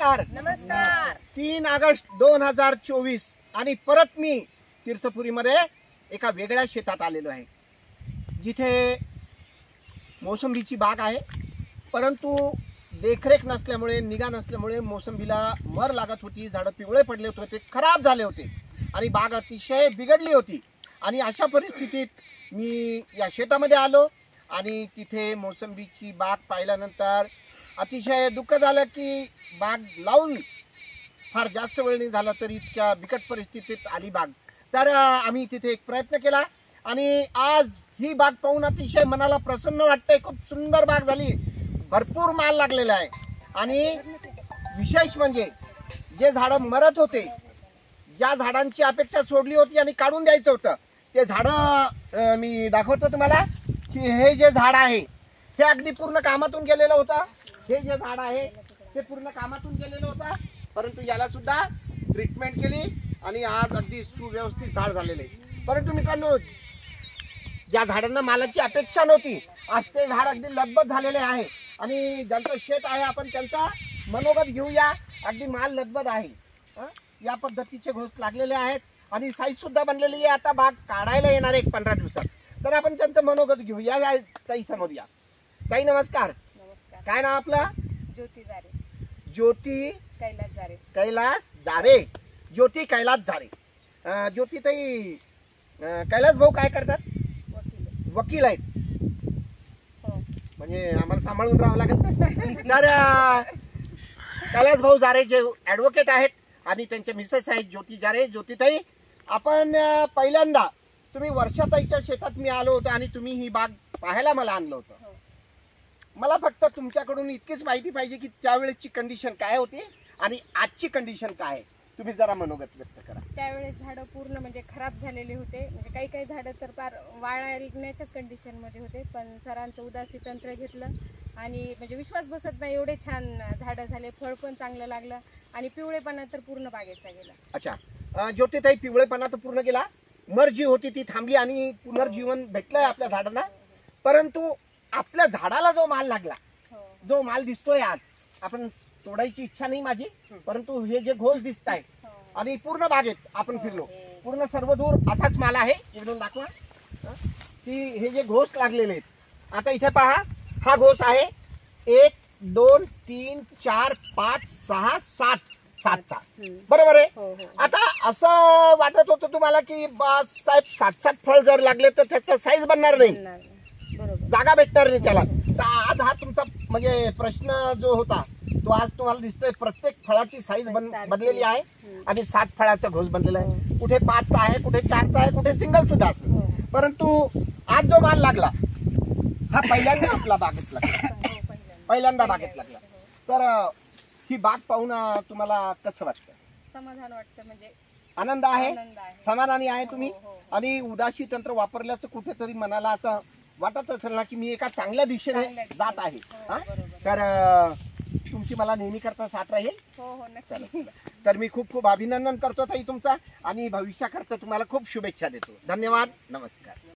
नमस्कार. नमस्कार. 3 ऑगस्ट 2024 आणि परत मी तीर्थपुरीमध्ये एका वेगळ्या शेतात आलेलो आहे, जिथे मोसंबीची बाग आहे. परंतु देखरेख नसल्यामुळे, निगा नसल्यामुळे मोसंबीला मर लागत होती, झाडं पिवळे पडले होते, खराब झाले होते आणि बाग अतिशय बिघडली होती. आणि अशा परिस्थितीत मी या शेतामध्ये आलो आणि तिथे मोसंबीची बाग पाहिल्यानंतर अतिशय दुःख झालं की बाग लावून फार जास्त वेळ नाही झाला तरी इतक्या बिकट परिस्थितीत आली बाग. तर आम्ही तिथे एक प्रयत्न केला आणि आज ही बाग पाहून अतिशय मनाला प्रसन्न वाटतंय. खूप सुंदर बाग झाली, भरपूर माल लागलेला आहे. आणि विशेष म्हणजे जे झाडं मरत होते, ज्या झाडांची अपेक्षा सोडली होती आणि काढून द्यायचं होतं, ते झाडं मी दाखवतो तुम्हाला की हे जे झाड आहे हे अगदी पूर्ण कामातून गेलेलं होतं. हे जे झाड आहे ते पूर्ण कामातून गेलेलं होतं, परंतु याला सुद्धा ट्रीटमेंट केली आणि आज अगदी सुव्यवस्थित झाड झालेले आहे. परंतु मित्रांनो, ज्या झाडांना मालाची अपेक्षा नव्हती, आज ते झाड अगदी लदबद झालेले आहे. आणि ज्यांचं शेत आहे आपण त्यांचा मनोगत घेऊया. अगदी माल लदबद आहे, या पद्धतीचे घोस लागलेले आहेत आणि साईज सुद्धा बनलेली आहे. आता बाग काढायला येणार आहे 15 दिवसात. तर आपण त्यांचं मनोगत घेऊया. ताई समोर या. ताई नमस्कार. नमस्कार. काय नाव आपलं? ज्योती जारे. ज्योती कैलास जारे. कैलास जारे. ज्योती कैलास जारे. ज्योती ताई, कैलास भाऊ काय करतात? वकील. वकील आहेत. हो. म्हणजे आम्हाला सांभाळून राहावं लागेल. तर कैलास भाऊ जारे जे ॲडव्होकेट आहेत आणि त्यांचे मिसेस आहेत ज्योती जारे. ज्योतिताई, आपण पहिल्यांदा तुम्ही वर्षाताईच्या शेतात मी आलो होतो आणि तुम्ही ही बाग पाहायला मला आणलं होतं. मला फक्त तुमच्याकडून इतकीच माहिती पाहिजे की त्यावेळेची कंडिशन काय होती आणि आजची कंडिशन काय आहे. तुम्ही जरा मनोगत व्यक्त करा. त्यावेळेस झाडं पूर्ण म्हणजे खराब झालेले होते. म्हणजे काही काही झाडं तर फार वाळण्याच्याच कंडिशनमध्ये होते. पण सरांचं उदासी तंत्र घेतलं आणि म्हणजे विश्वास बसत नाही एवढे छान झाडं झाले. फळ पण चांगलं लागलं आणि पिवळेपणा तर पूर्ण बागेचा गेला. अच्छा ज्योतिताई, पिवळेपणा तर पूर्ण गेला, मर जी होती ती थांबली आणि पुनर्जीवन भेटलंय आपल्या झाडांना. परंतु आपल्या झाडाला जो माल लागला, जो माल दिसतोय आज, आपण तोडायची इच्छा नाही माझी, परंतु हे जे घोस दिसत आहे आणि पूर्ण बागेत आपण फिरलो, पूर्ण सर्व दूर असाच माल आहे. इकडून दाखवा की हे जे घोस लागलेले आहेत. आता इथे पहा, हा घोस आहे 1 2 3 4 5 6 7 7चा, बरोबर आहे. आता असं वाटत होतं तुम्हाला की बस साहेब 7 फळ जर लागले तर त्याचा साईज बनणार नाही, जागा भेटणार नाही त्याला. तर आज हा तुमचा म्हणजे प्रश्न जो होता तो आज तुम्हाला दिसतोय. प्रत्येक फळाची साईज बनलेली आहे आणि 7 फळाचा घोस बनलेला आहे. कुठे 5चा आहे, कुठे 4चा आहे, कुठे सिंगल सुद्धा असेल. परंतु आज जो माल लागला हा पहिल्यांदा आपला बागेत लागला, पहिल्यांदा बागेत लागला. तर ही बाग पाहून तुम्हाला कसं वाटतं? समाधान वाटतं, म्हणजे आनंद आहे, समाधानी आहे तुम्ही. आणि उदासी तंत्र वापरल्याचं कुठेतरी मनाला असं वाटत असेल ना की मी एका चांगल्या दिशेने जात आहे. तर तुमची मला नेहमी करता साथ राहील. तर मी खूप खूप अभिनंदन करतो ताई तुमचा आणि भविष्याकरता तुम्हाला खूप शुभेच्छा देतो. धन्यवाद. नमस्कार.